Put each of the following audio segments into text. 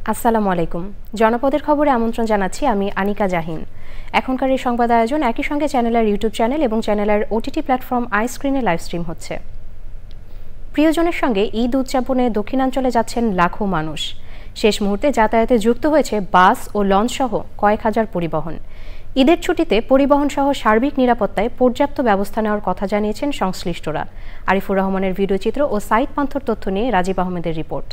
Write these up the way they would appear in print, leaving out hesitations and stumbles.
আসসালামু আলাইকুম। জনপদের খবরে আমন্ত্রণ জানাচ্ছি আমি আনিকা জাহিন। এখনকার এই সংবাদ আয়োজন একই সঙ্গে চ্যানেলের ইউটিউব চ্যানেল এবং চ্যানেলের ওটিটি প্ল্যাটফর্ম আইস্ক্রিনে লাইভ স্ট্রিম হচ্ছে। প্রিয়জনের সঙ্গে ঈদ উদযাপনে দক্ষিণাঞ্চলে যাচ্ছেন লাখো মানুষ। শেষ মুহূর্তে যাতায়াতে যুক্ত হয়েছে বাস ও লঞ্চ সহ কয়েক হাজার পরিবহন। ঈদের ছুটিতে পরিবহন সহ সার্বিক নিরাপত্তায় পর্যাপ্ত ব্যবস্থা নেওয়ার কথা জানিয়েছেন সংশ্লিষ্টরা। আরিফুর রহমানের ভিডিওচিত্র ও সাইদ পান্থর তথ্য নিয়ে রাজীব আহমেদের রিপোর্ট।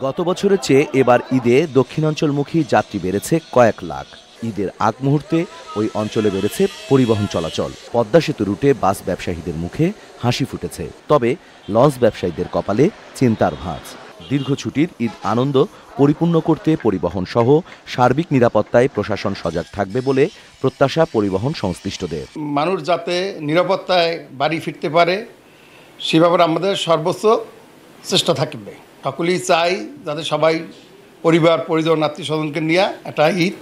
গত বছরের চেয়ে এবার ঈদে দক্ষিণাঞ্চলমুখী যাত্রী বেড়েছে কয়েক লাখ। ঈদের আগ মুহূর্তে ওই অঞ্চলে বেড়েছে পরিবহন চলাচল। পদ্মা সেতু রুটে বাস ব্যবসায়ীদের মুখে হাসি ফুটেছে, তবে লঞ্চ ব্যবসায়ীদের কপালে চিন্তার ভাঁজ। দীর্ঘ ছুটির ঈদ আনন্দ পরিপূর্ণ করতে পরিবহন সহ সার্বিক নিরাপত্তায় প্রশাসন সজাগ থাকবে বলে প্রত্যাশা পরিবহন সংশ্লিষ্টদের। মানুষ যাতে নিরাপত্তায় বাড়ি ফিরতে পারে সে ব্যাপারে আমাদের সর্বোচ্চ চেষ্টা থাকবে। সকলেই চাই যাতে সবাই পরিবার পরিজন আত্মীয় স্বজনকে নিয়ে একটা ঈদ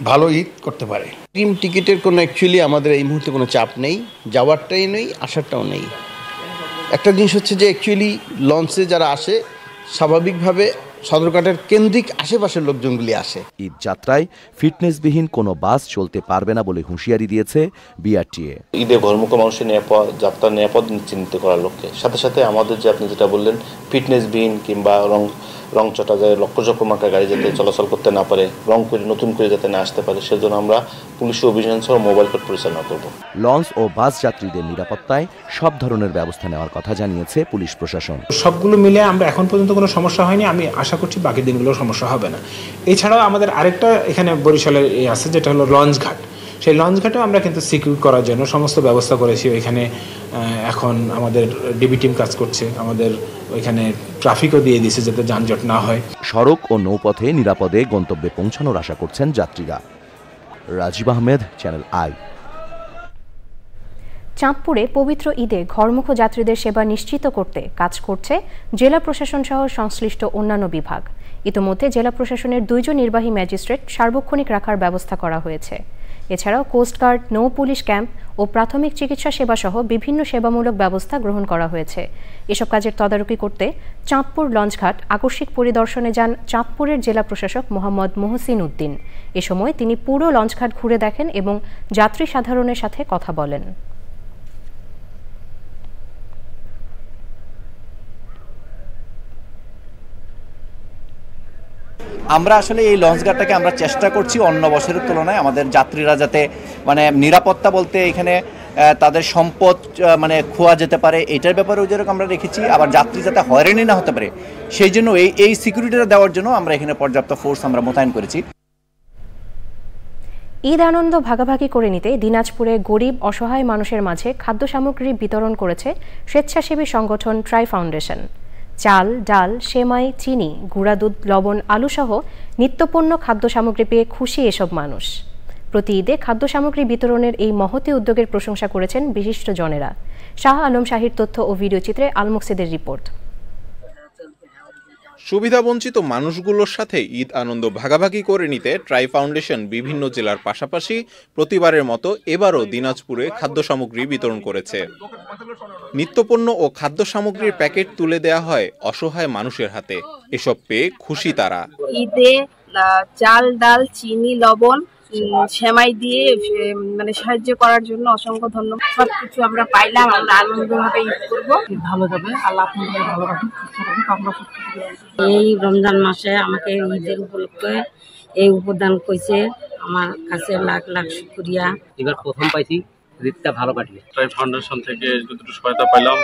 ভালো ঈদ করতে পারে। ট্রেন টিকিটের কোনো অ্যাকচুয়ালি আমাদের এই মুহূর্তে কোনো চাপ নেই, যাওয়ারটাই নেই, আসারটাও নেই। একটা জিনিস হচ্ছে যে অ্যাকচুয়ালি লঞ্চে যারা আসে স্বাভাবিকভাবে সদরঘাটের কেন্দ্রিক আশেপাশের লোকজনগুলি আসে। ঈদ যাত্রায় ফিটনেসবিহীন কোনো বাস চলতে পারবে না বলে হুঁশিয়ারি দিয়েছে বিআরটিএ। ঈদে ঘরমুখ মানুষের যাত্রা নিরাপদ নিশ্চিন্ত করার লক্ষ্যে সাথে সাথে আমাদের যে আপনি যেটা বললেন ফিটনেসবিহীন কিংবা রং চটা যায় লক্ষ্য মার্কা গাড়ি যাতে চলাচল করতে না পারে, রং করে নতুন করে যাতে না আসতে পারে, সেজন্য আমরা পুলিশি অভিযান সহ মোবাইল কোর্ট পরিচালনা করব। লঞ্চ ও বাস যাত্রীদের নিরাপত্তায় সব ধরনের ব্যবস্থা নেওয়ার কথা জানিয়েছে পুলিশ প্রশাসন। সবগুলো মিলে আমরা এখন পর্যন্ত কোনো সমস্যা হয়নি, আমি আশা করছি বাকি দিনগুলো সমস্যা হবে না। এছাড়াও আমাদের আরেকটা এখানে বরিশালের আছে যেটা হলো লঞ্চ ঘাট। সেই লঞ্চ ঘাটেও আমরা কিন্তু সিকিউর করার জন্য সমস্ত ব্যবস্থা করেছি। ওইখানে এখন আমাদের ডিবি টিম কাজ করছে, আমাদের ওইখানে ট্রাফিকও দিয়ে দিয়েছে যাতে যানজট না হয়। সড়ক ও নৌপথে নিরাপদে গন্তব্যে পৌঁছানোর আশা করছেন যাত্রীরা। Rajib Ahmed, channel I. চাঁদপুরে পবিত্র ঈদে ঘরমুখ যাত্রীদের সেবা নিশ্চিত করতে কাজ করছে জেলা প্রশাসন সহ সংশ্লিষ্ট অন্যান্য বিভাগ। ইতোমধ্যে জেলা প্রশাসনের 2 জন নির্বাহী ম্যাজিস্ট্রেট সার্বক্ষণিক রাখার ব্যবস্থা করা হয়েছে। এছাড়াও কোস্টগার্ড, নৌ পুলিশ ক্যাম্প ও প্রাথমিক চিকিৎসা সেবা সহ বিভিন্ন সেবামূলক ব্যবস্থা গ্রহণ করা হয়েছে। এসব কাজের তদারকি করতে চাঁদপুর লঞ্চঘাট আকস্মিক পরিদর্শনে যান চাঁদপুরের জেলা প্রশাসক মোহাম্মদ মহসিন উদ্দিন। এ সময় তিনি পুরো লঞ্চঘাট ঘুরে দেখেন এবং যাত্রী সাধারণের সাথে কথা বলেন। আমরা আসলে এই লঞ্চঘাটটাকে আমরা চেষ্টা করছি অন্য বছরের তুলনায় আমাদের যাত্রীরা যাতে নিরাপত্তা বলতে এখানে তাদের সম্পদ খোয়া যেতে পারে এটার ব্যাপারেও যেরকম আমরা রেখেছি, আবার যাত্রী যাতে হয়রানি না হতে পারে সেই জন্য এই সিকিউরিটিটা দেওয়ার জন্য আমরা এখানে পর্যাপ্ত ফোর্স আমরা মোতায়েন করেছি। ঈদ আনন্দ ভাগাভাগি করে নিতে দিনাজপুরে গরিব অসহায় মানুষের মাঝে খাদ্য সামগ্রী বিতরণ করেছে স্বেচ্ছাসেবী সংগঠন ট্রাই ফাউন্ডেশন। চাল, ডাল, সেমাই, চিনি, গুঁড়া দুধ, লবণ, আলু সহ নিত্যপণ্য খাদ্য সামগ্রী পেয়ে খুশি এসব মানুষ। প্রতি ঈদে খাদ্য সামগ্রী বিতরণের এই মহতী উদ্যোগের প্রশংসা করেছেন বিশিষ্ট জনেরা। শাহ আলম শাহির তথ্য ও ভিডিওচিত্রে আলমুকসিদের রিপোর্ট। সুবিধাবঞ্চিত মানুষগুলোর সাথে ঈদ আনন্দ ভাগাভাগি করে নিতে ট্রাই ফাউন্ডেশন বিভিন্ন জেলার পাশাপাশি প্রতিবারের মতো এবারও দিনাজপুরে খাদ্য সামগ্রী বিতরণ করেছে। নিত্যপণ্য ও খাদ্য সামগ্রীর প্যাকেট তুলে দেওয়া হয় অসহায় মানুষের হাতে। এসব পেয়ে খুশি তারা। ঈদে চাল, ডাল, চিনি, লবণ, সেমাই দিয়ে সাহায্য করার জন্য অসংখ্য ধন্যবাদ। সবকিছু আমরা পাইলাম, আমরা আনন্দভাবে ঈদ করবো। ভালো যাবে, আল্লাহ আপনাদের ভালো রাখুন। এই রমজান মাসে আমাকে ঈদের উপলক্ষে এই উপদান করেছে, আমার কাছে লাখ লাখ শুকরিয়া। এবার প্রথম পাইছি, ঈদটা ভালো কাটিয়ে। ট্রাই ফাউন্ডেশন থেকে যতটুকু সহায়তা পাইলাম,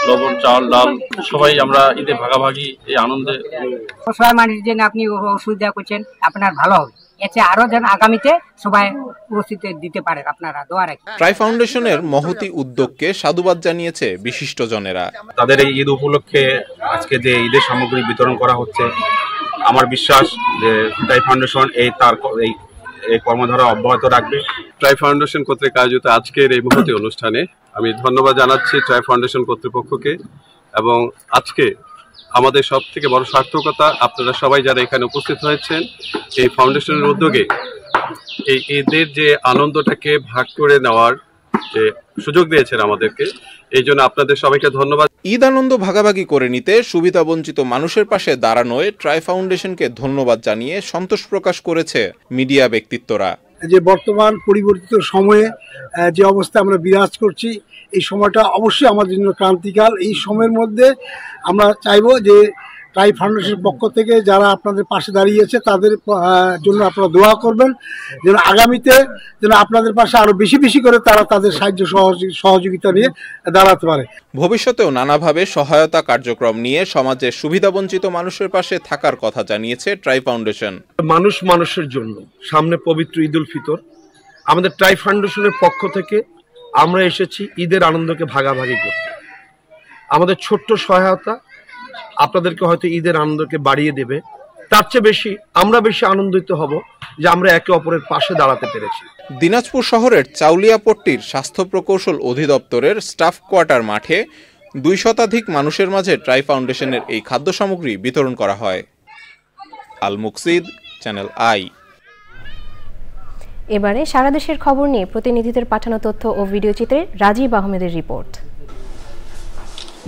লবণ, চাল, ডাল সবাই আমরা ঈদে ভাগাভাগি এই আনন্দে। সবাই মানুষের জন্য আপনি সুবিধা করছেন, আপনার ভালো হবে। এতে আরো যেন আগামীতে সবাই উপস্থিত দিতে পারে, আপনারা দোয়া রাখেন। ট্রাই ফাউন্ডেশনের মহতী উদ্যোগকে সাধুবাদ জানিয়েছে বিশিষ্ট জনেরা। তাদের এই ঈদ উপলক্ষে আজকে যে ঈদের সামগ্রী বিতরণ করা হচ্ছে, আমার বিশ্বাস যে ট্রাই ফাউন্ডেশন এই কর্মধারা অব্যাহত রাখবে। ট্রাই ফাউন্ডেশন কর্তৃক আয়োজিত আজকের এই মহতী অনুষ্ঠানে আমি ধন্যবাদ জানাচ্ছি ট্রাই ফাউন্ডেশন কর্তৃপক্ষকে। এবং আজকে আমাদের সব থেকে বড় সার্থকতা আপনারা সবাই যারা এখানে উপস্থিত হয়েছেন, এই ফাউন্ডেশনের উদ্যোগে এই ঈদের যে আনন্দটাকে ভাগ করে নেওয়ার যে সুযোগ দিয়েছেন আমাদেরকে, এই জন্য আপনাদের সবাইকে ধন্যবাদ। ঈদ আনন্দ ভাগাভাগি করে নিতে সুবিধাবঞ্চিত মানুষের পাশে দাঁড়ানোয় ট্রাই ফাউন্ডেশনকে ধন্যবাদ জানিয়ে সন্তোষ প্রকাশ করেছে মিডিয়া ব্যক্তিত্বরা। যে বর্তমান পরিবর্তিত সময়ে যে অবস্থা আমরা বিরাজ করছি, এই সময়টা অবশ্যই আমাদের জন্য ক্রান্তিকাল। এই সময়ের মধ্যে আমরা চাইবো যে ট্রাই ফাউন্ডেশনের পক্ষ থেকে যারা আপনাদের পাশে দাঁড়িয়েছে তাদের জন্য আপনারা দোয়া করবেন, যেন আগামীতে যেন আপনাদের পাশে আরো বেশি বেশি করে তারা তাদের সাহায্য সহযোগিতা নিয়ে দাঁড়াতে পারে। ভবিষ্যতেও নানাভাবে সহায়তা কার্যক্রম নিয়ে সমাজের সুবিধাবঞ্চিত মানুষের পাশে থাকার কথা জানিয়েছে ট্রাই ফাউন্ডেশন। মানুষ মানুষের জন্য সামনে পবিত্র ঈদ উল ফিতর, আমাদের ট্রাই ফাউন্ডেশনের পক্ষ থেকে আমরা এসেছি ঈদের আনন্দকে ভাগাভাগি করতে। আমাদের ছোট্ট সহায়তা আপনাদেরকে হয়তো ঈদের আনন্দকে বাড়িয়ে দেবে, তার চেয়ে বেশি আমরা বেশি আনন্দিত হব যে আমরা একে অপরের পাশে দাঁড়াতে পেরেছি। দিনাজপুর শহরের চাউলিয়াপট্টির স্বাস্থ্য প্রকৌশল অধিদপ্তরের স্টাফ কোয়ার্টার মাঠে 2 শতাধিক মানুষের মাঝে ট্রাই ফাউন্ডেশনের এই খাদ্য সামগ্রী বিতরণ করা হয়। আল মুকসিদ, চ্যানেল আই। এবারে সারা দেশের খবর নিয়ে প্রতিনিধিদের পাঠানো তথ্য ও ভিডিও চিত্রে রাজীব আহমেদের রিপোর্ট।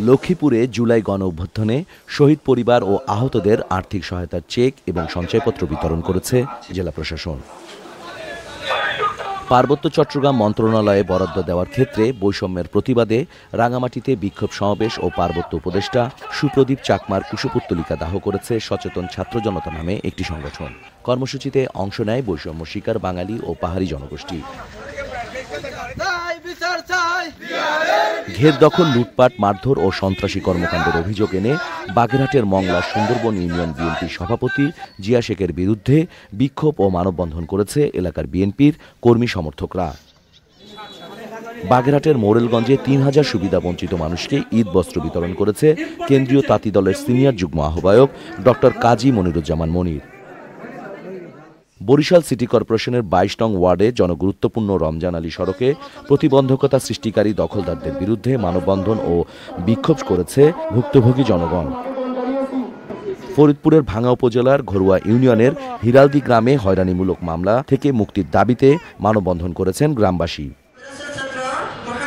লক্ষ্মীপুরে জুলাই গণ অভ্যুত্থানে শহীদ পরিবার ও আহতদের আর্থিক সহায়তার চেক এবং সঞ্চয়পত্র বিতরণ করেছে জেলা প্রশাসন। পার্বত্য চট্টগ্রাম মন্ত্রণালয়ে বরাদ্দ দেওয়ার ক্ষেত্রে বৈষম্যের প্রতিবাদে রাঙামাটিতে বিক্ষোভ সমাবেশ ও পার্বত্য উপদেষ্টা সুপ্রদীপ চাকমার কুশপুত্তলিকা দাহ করেছে সচেতন ছাত্র জনতা নামে একটি সংগঠন। কর্মসূচিতে অংশ নেয় বৈষম্য শিকার বাঙালি ও পাহাড়ি জনগোষ্ঠী। ঘের দখল, লুটপাট, মারধর ও সন্ত্রাসী কর্মকাণ্ডের অভিযোগ এনে বাগেরহাটের মংলা সুন্দরবন ইউনিয়ন বিএনপির সভাপতি জিয়া শেখের বিরুদ্ধে বিক্ষোভ ও মানববন্ধন করেছে এলাকার বিএনপির কর্মী সমর্থকরা। বাগেরহাটের মোরেলগঞ্জে 3000 সুবিধাবঞ্চিত মানুষকে ঈদ বস্ত্র বিতরণ করেছে কেন্দ্রীয় তাঁতি দলের সিনিয়র যুগ্ম আহ্বায়ক ডক্টর কাজী মনিরুজ্জামান মনির। বরিশাল সিটি কর্পোরেশনের 22 নং ওয়ার্ডে জনগুরুত্বপূর্ণ রমজান আলী সড়কে প্রতিবন্ধকতা সৃষ্টিকারী দখলদারদের বিরুদ্ধে মানববন্ধন ও বিক্ষোভ করেছে ভুক্তভোগী জনগণ। ফরিদপুরের ভাঙ্গা উপজেলার ঘরুয়া ইউনিয়নের হিরালদি গ্রামে হয়রানিমূলক মামলা থেকে মুক্তির দাবিতে মানববন্ধন করেছেন গ্রামবাসী।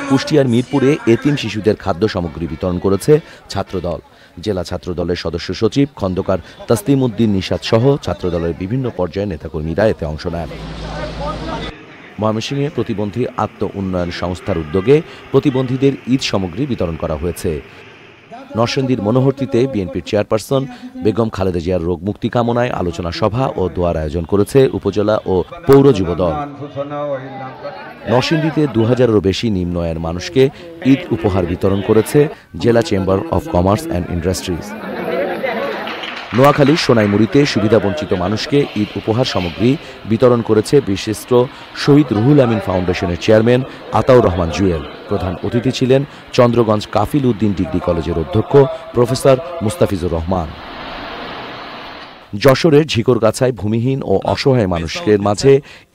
কুষ্টিয়ার মিরপুরে এতিম শিশুদের খাদ্য সামগ্রী বিতরণ করেছে ছাত্রদল। জেলা ছাত্রদলের সদস্য সচিব খন্দকার তাসলিম উদ্দিন নিশাত সহ ছাত্রদলের বিভিন্ন পর্যায়ের নেতাকর্মীরা এতে অংশ নেন। ময়মনসিংহে প্রতিবন্ধী আত্ম উন্নয়ন সংস্থার উদ্যোগে প্রতিবন্ধীদের ঈদ সামগ্রী বিতরণ করা হয়েছে। নরসিংদীর মনোহরতীতে বিএনপির চেয়ারপারসন বেগম খালেদা জিয়ার রোগ মুক্তি কামনায় আলোচনা সভা ও দোয়ার আয়োজন করেছে উপজেলা ও পৌর যুবদল। নরসিংদীতে 2000-এরও বেশি নিম্ন আয়ের মানুষকে ঈদ উপহার বিতরণ করেছে জেলা chamber of commerce and industries. নোয়াখালীর সোনাইমুড়িতে সুবিধাবঞ্চিত মানুষকে ঈদ উপহার সামগ্রী বিতরণ করেছে বিশিষ্ট শহীদ রুহুল আমিন ফাউন্ডেশনের চেয়ারম্যান আতাউর রহমান জুয়েল। প্রধান অতিথি ছিলেন চন্দ্রগঞ্জ কাফিল উদ্দিন ডিগ্রি কলেজের অধ্যক্ষ প্রফেসর মুস্তাফিজুর রহমান। যশোরের ঝিকরগাছায় ভূমিহীন ও অসহায় মানুষের মাঝে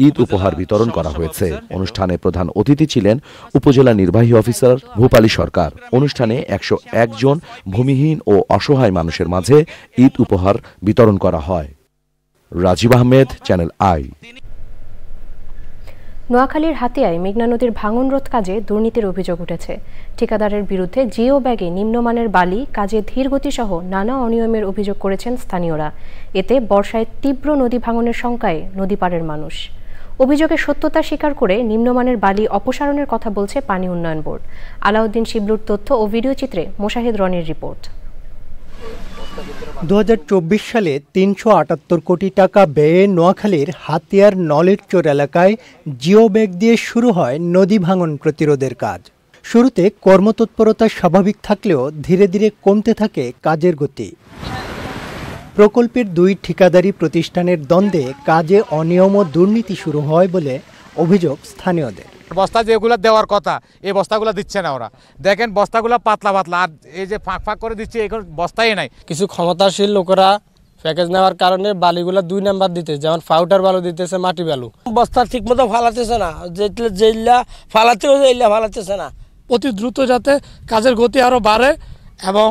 ঈদ উপহার বিতরণ করা হয়েছে। অনুষ্ঠানে প্রধান অতিথি ছিলেন উপজেলা নির্বাহী অফিসার ভূপালী সরকার। অনুষ্ঠানে 101 জন ভূমিহীন ও অসহায় মানুষের মাঝে ঈদ উপহার বিতরণ করা হয়। Rajib Ahmed, channel I. নোয়াখালীর হাতিয়ায় মেঘনা নদীর ভাঙন রোধ কাজে দুর্নীতির অভিযোগ উঠেছে। ঠিকাদারের বিরুদ্ধে জিও ব্যাগে নিম্নমানের বালি, কাজে ধীরগতি সহ নানা অনিয়মের অভিযোগ করেছেন স্থানীয়রা। এতে বর্ষায় তীব্র নদী ভাঙনের শঙ্কায় নদীপাড়ের মানুষ। অভিযোগের সত্যতা স্বীকার করে নিম্নমানের বালি অপসারণের কথা বলছে পানি উন্নয়ন বোর্ড। আলাউদ্দিন শিবলুর তথ্য ও ভিডিও চিত্রে মোশাহিদ রনির রিপোর্ট। 2024 সালে 378 কোটি টাকা ব্যয়ে নোয়াখালীর হাতিয়ার নলেরচর এলাকায় জিও ব্যাগ দিয়ে শুরু হয় নদী ভাঙন প্রতিরোধের কাজ। শুরুতে কর্মতৎপরতা স্বাভাবিক থাকলেও ধীরে ধীরে কমতে থাকে কাজের গতি। প্রকল্পের 2 ঠিকাদারি প্রতিষ্ঠানের দ্বন্দ্বে কাজে অনিয়ম ও দুর্নীতি শুরু হয় বলে অভিযোগ স্থানীয়দের। বস্তা যেগুলো দেওয়ার কথা এই বস্তাগুলো দিচ্ছে না ওরা। দেখেন বস্তাগুলো পাতলা পাতলা, আর এই যে ফাঁক ফাঁক করে দিচ্ছে এখন বস্তাই নাই। কিছু ক্ষমতাশীল লোকেরা প্যাকেজ নেওয়ার কারণে বালিগুলো 2 নাম্বার দিতে, যেমন পাউডার বালু দিতেছে, মাটি বালু। বস্তা ঠিক মতো ফালাতেছে না, যেইলা ফালাচ্ছে এইলা ফালাতেছে না। অতি দ্রুত যাতে কাজের গতি আরো বাড়ে এবং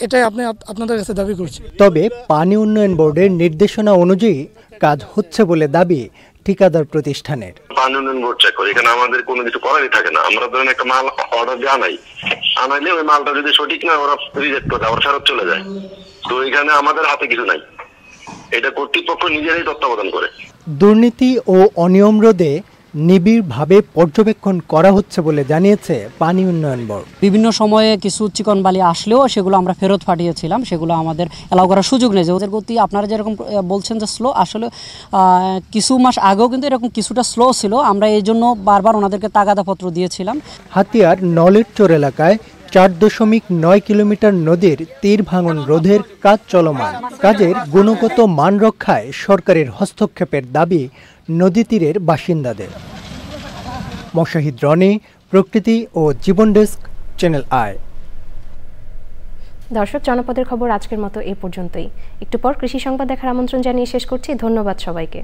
এটাই আপনাদের কাছে দাবি করছি। তবে পানি উন্নয়ন বোর্ডের নির্দেশনা অনুযায়ী কাজ হচ্ছে বলে দাবি ঠিকাদার প্রতিষ্ঠানের। পানি উন্নয়ন বোর্ড চেক করে, এখানে আমাদের কোনো কিছু করারই থাকে না। আমরা ধরেন একটা মাল অর্ডার দিয়ে আনাইলে ওই মালটা যদি সঠিক না ওরা রিজেক্ট করে আবার ফেরত চলে যায়। তো এখানে আমাদের হাতে কিছু নাই, এটা কর্তৃপক্ষ নিজেরাই তত্ত্বাবধান করে। দুর্নীতি ও অনিয়ম রোধে নিবিড়ভাবে পর্যবেক্ষণ করা হচ্ছে বলে জানিয়েছে পানি উন্নয়ন বোর্ড। বিভিন্ন সময়ে কিছু চিকন বালি আসলেও সেগুলো আমরা ফেরত পাঠিয়েছিলাম, সেগুলো আমাদের এলাও করার সুযোগ নেই। যে ওদের গতি আপনারা যেরকম বলছেন যে স্লো, আসলে কিছু মাস আগেও কিন্তু এরকম কিছুটা স্লো ছিল। আমরা এই জন্য বারবার ওনাদেরকে তাগাদাপত্র দিয়েছিলাম। হাতিয়ার নলের চর এলাকায় 4.9 কিলোমিটার নদীর তীর ভাঙন রোধের কাজ চলমান। কাজের গুণগত মান রক্ষায় সরকারের হস্তক্ষেপের দাবি নদী তীরের বাসিন্দাদের। মোশাহিদ রনি, প্রকৃতি ও জীবন ডেস্ক, চ্যানেল আই। দর্শক, জনপদের খবর আজকের মতো এ পর্যন্তই। একটু পর কৃষি সংবাদ দেখার আমন্ত্রণ জানিয়ে শেষ করছি। ধন্যবাদ সবাইকে।